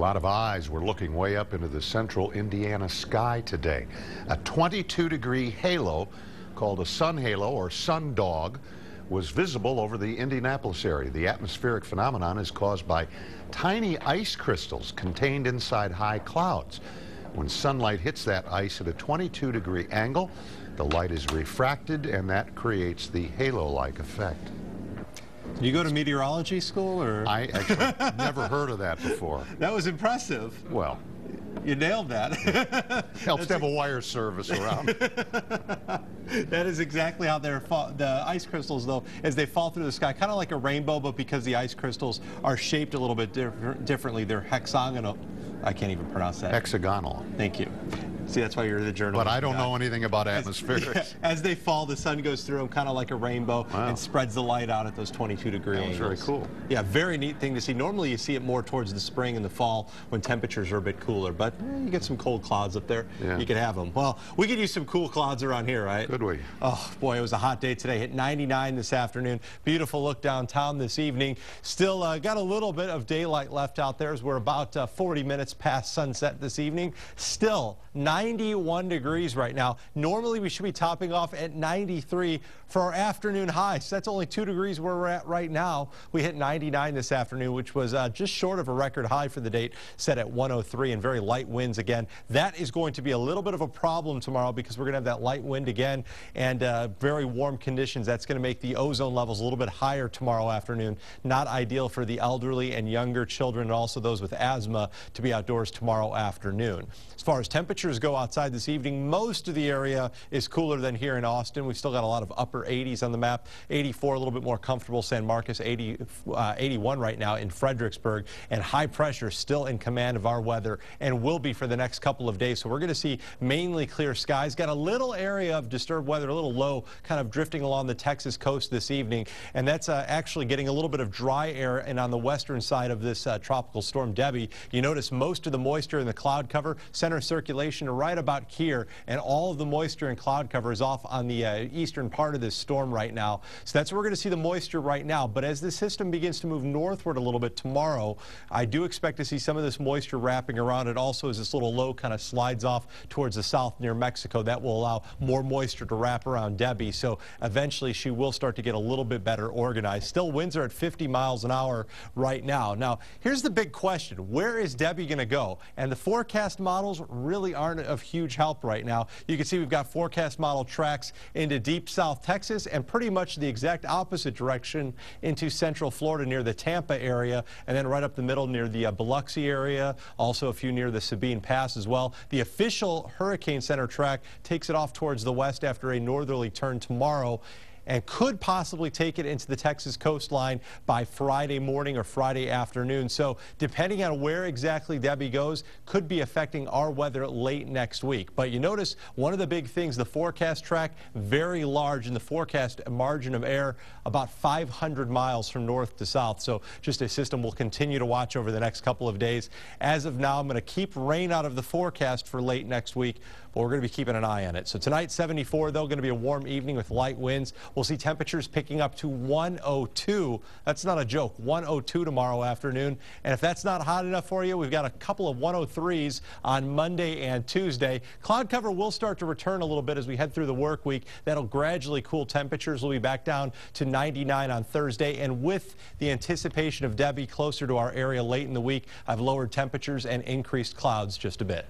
A lot of eyes were looking way up into the central Indiana sky today. A 22-degree halo called a sun halo or sun dog was visible over the Indianapolis area. The atmospheric phenomenon is caused by tiny ice crystals contained inside high clouds. When sunlight hits that ice at a 22-degree angle, the light is refracted, and that creates the halo-like effect. Did you go to meteorology school, or? I actually never heard of that before. That was impressive. Well, you nailed that. Helps to have a wire service around. That is exactly how the ice crystals, though, as they fall through the sky, kind of like a rainbow, but because the ice crystals are shaped a little bit differently, they're hexagonal. I can't even pronounce that. Hexagonal. Thank you. See, that's why you're the journalist. But I don't know anything about atmospherics. As they fall, the sun goes through them kind of like a rainbow and spreads the light out at those 22-degree angles. That was very cool. Yeah, very neat thing to see. Normally you see it more towards the spring and the fall when temperatures are a bit cooler, but you get some cold clouds up there. Yeah. You could have them. Well, we could use some cool clouds around here, right? Could we? Oh, boy, it was a hot day today. Hit 99 this afternoon. Beautiful look downtown this evening. Still got a little bit of daylight left out there as we're about 40 minutes past sunset this evening. Still 91 degrees right now. Normally we should be topping off at 93 for our afternoon high. So that's only 2 degrees where we're at right now. We hit 99 this afternoon, which was just short of a record high for the date, set at 103, and very light winds again. That is going to be a little bit of a problem tomorrow because we're going to have that light wind again and very warm conditions. That's going to make the ozone levels a little bit higher tomorrow afternoon. Not ideal for the elderly and younger children, and also those with asthma, to be outdoors tomorrow afternoon. As far as temperatures go outside this evening, most of the area is cooler than here in Austin. We've still got a lot of upper 80s on the map. 84, a little bit more comfortable. San Marcos, 81 right now in Fredericksburg. And high pressure still in command of our weather and will be for the next couple of days. So we're going to see mainly clear skies. Got a little area of disturbed weather, a little low, kind of drifting along the Texas coast this evening. And that's actually getting a little bit of dry air. And on the western side of this tropical storm, Debbie, you notice most of the moisture in the cloud cover, center circulation right about here, and all of the moisture and cloud cover is off on the eastern part of this storm right now. So that's where we're going to see the moisture right now. But as this system begins to move northward a little bit tomorrow, I do expect to see some of this moisture wrapping around it. Also, as this little low kind of slides off towards the south near Mexico, that will allow more moisture to wrap around Debbie. So eventually she will start to get a little bit better organized. Still, winds are at 50 miles an hour right now. Now, here's the big question. Where is Debbie going to go? And the forecast models really aren't of huge help right now. You can see we've got forecast model tracks into deep South Texas and pretty much the exact opposite direction into central Florida near the Tampa area, and then right up the middle near the Biloxi area, also a few near the Sabine Pass as well. The official Hurricane Center track takes it off towards the west after a northerly turn tomorrow, and could possibly take it into the Texas coastline by Friday morning or Friday afternoon. So depending on where exactly Debbie goes, could be affecting our weather late next week. But you notice one of the big things, the forecast track, very large in the forecast margin of error, about 500 miles from north to south. So just a system we'll continue to watch over the next couple of days. As of now, I'm going to keep rain out of the forecast for late next week, but we're going to be keeping an eye on it. So tonight, 74, though, going to be a warm evening with light winds. We'll see temperatures picking up to 102. That's not a joke. 102 tomorrow afternoon. And if that's not hot enough for you, we've got a couple of 103s on Monday and Tuesday. Cloud cover will start to return a little bit as we head through the work week. That'll gradually cool temperatures. We'll be back down to 99 on Thursday. And with the anticipation of Debbie closer to our area late in the week, I've lowered temperatures and increased clouds just a bit.